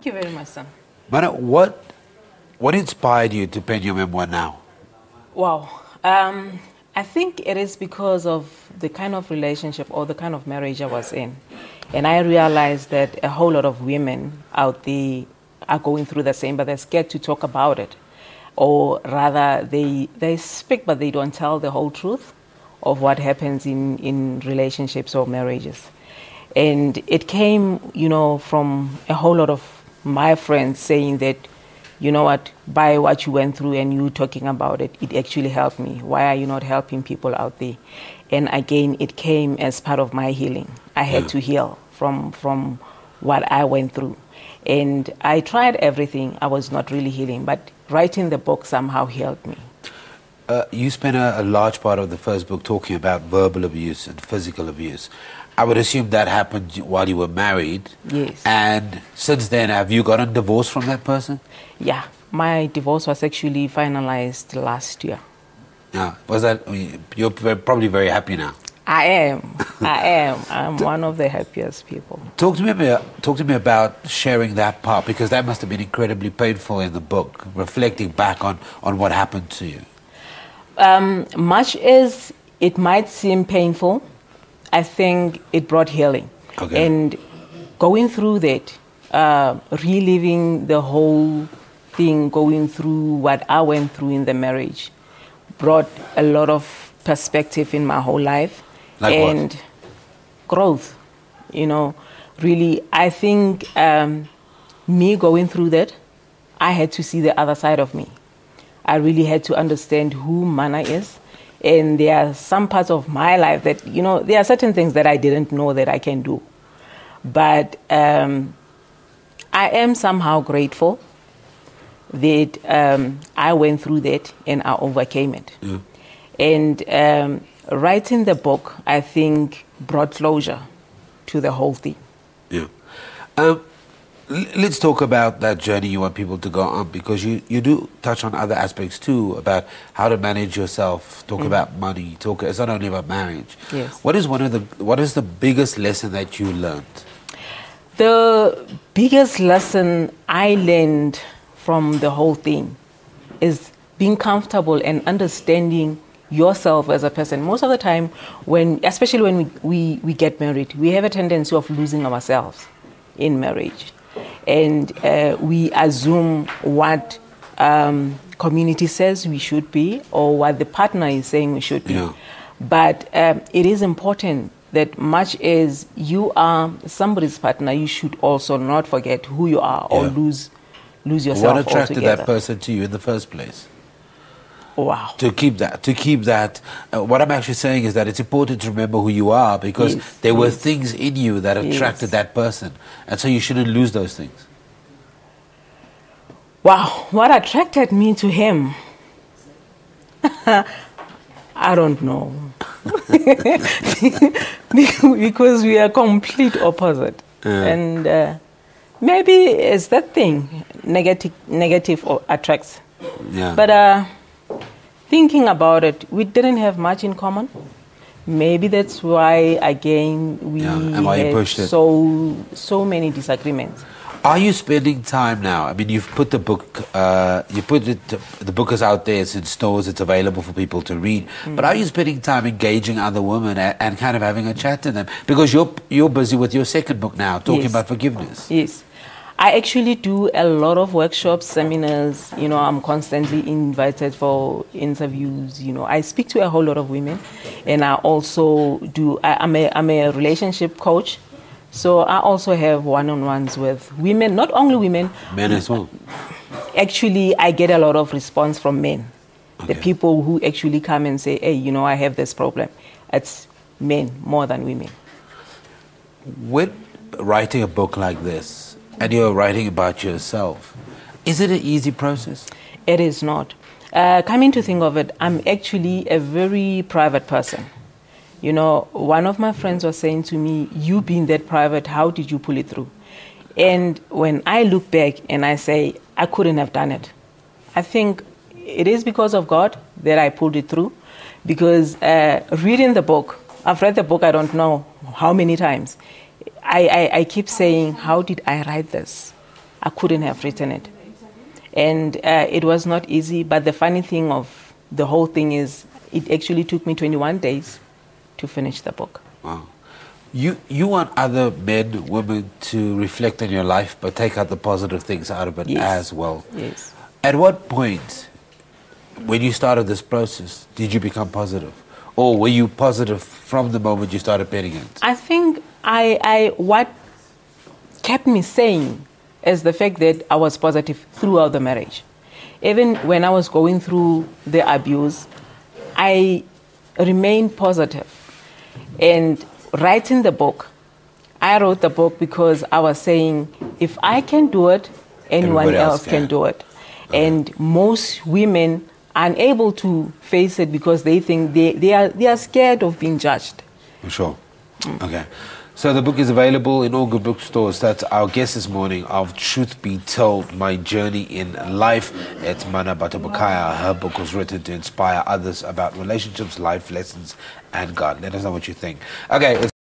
Thank you very much, Sam. Mmana, what inspired you to pen your memoir now? Wow. I think it is because of the kind of relationship or the kind of marriage I was in. And I realized that a whole lot of women out there are going through the same, but they're scared to talk about it. Or rather, they speak, but they don't tell the whole truth of what happens in relationships or marriages. And it came, from a whole lot of my friends saying that, you know what, by what you went through and you talking about it, it actually helped me. Why are you not helping people out there? And again, it came as part of my healing. I had to heal from what I went through. And I tried everything. I was not really healing, but writing the book somehow healed me. You spent a large part of the first book talking about verbal abuse and physical abuse. I would assume that happened while you were married. Yes. And since then, have you gotten divorced from that person? Yeah, my divorce was actually finalized last year. Yeah, you're probably very happy now. I am. I'm one of the happiest people. Talk to me about sharing that part, because that must have been incredibly painful in the book, reflecting back on what happened to you. Much as it might seem painful, I think it brought healing. Okay. And going through that, reliving the whole thing, going through what I went through in the marriage, brought a lot of perspective in my whole life. Like and what? Growth. Really, I think me going through that, I had to see the other side of me. I really had to understand who Mmana is. And there are some parts of my life that, there are certain things that I didn't know that I can do. But I am somehow grateful that I went through that and I overcame it. Yeah. And writing the book, I think, brought closure to the whole thing. Yeah. Let's talk about that journey you want people to go on, because you do touch on other aspects too, about how to manage yourself, talk about money, it's not only about marriage. Yes. What is the biggest lesson that you learned? The biggest lesson I learned from the whole thing is being comfortable and understanding yourself as a person. Most of the time, especially when we get married, we have a tendency of losing ourselves in marriage. And we assume what community says we should be or what the partner is saying we should be. Yeah. But it is important that much as you are somebody's partner, you should also not forget who you are or lose yourself altogether. What attracted that person to you in the first place? Wow. To keep that. What I'm actually saying is that it's important to remember who you are, because there were things in you that attracted that person. And so you shouldn't lose those things. Wow. What attracted me to him? I don't know. Because we are complete opposite. And maybe it's that thing, negative attracts. Yeah. But thinking about it, we didn't have much in common. Maybe that's why, again, we had so many disagreements. Are you spending time now? I mean, you've put the book, the book is out there, it's in stores, it's available for people to read. But are you spending time engaging other women and kind of having a chat to them? Because you're busy with your second book now, talking about forgiveness. Yes. I actually do a lot of workshops, seminars. I'm constantly invited for interviews. I speak to a whole lot of women, and I also I'm a relationship coach. So I also have one-on-ones with women, not only women. Men as well. Actually, I get a lot of response from men. Okay. The people who actually come and say, hey, I have this problem. It's men more than women. When writing a book like this, and you're writing about yourself, is it an easy process? It is not. Coming to think of it, I'm actually a very private person. One of my friends was saying to me, you being that private, how did you pull it through? And when I look back and I say, I couldn't have done it, I think it is because of God that I pulled it through. Because reading the book, I've read the book, I don't know how many times. I keep saying, how did I write this? I couldn't have written it. And it was not easy, but the funny thing of the whole thing is it actually took me 21 days to finish the book. Wow. You want other men, women to reflect on your life, but take out the positive things out of it as well. Yes. At what point, when you started this process, did you become positive? Or were you positive from the moment you started penning it? I think what kept me sane is the fact that I was positive throughout the marriage. Even when I was going through the abuse, I remained positive. And writing the book, I wrote the book because I was saying, if I can do it, anyone else can do it. And most women are unable to face it because they think they are scared of being judged. For sure. Okay. So the book is available in all good bookstores. That's our guest this morning of Truth Be Told, My Journey in Life. It's Mmana BathoBakae. Her book was written to inspire others about relationships, life lessons, and God. Let us know what you think. Okay.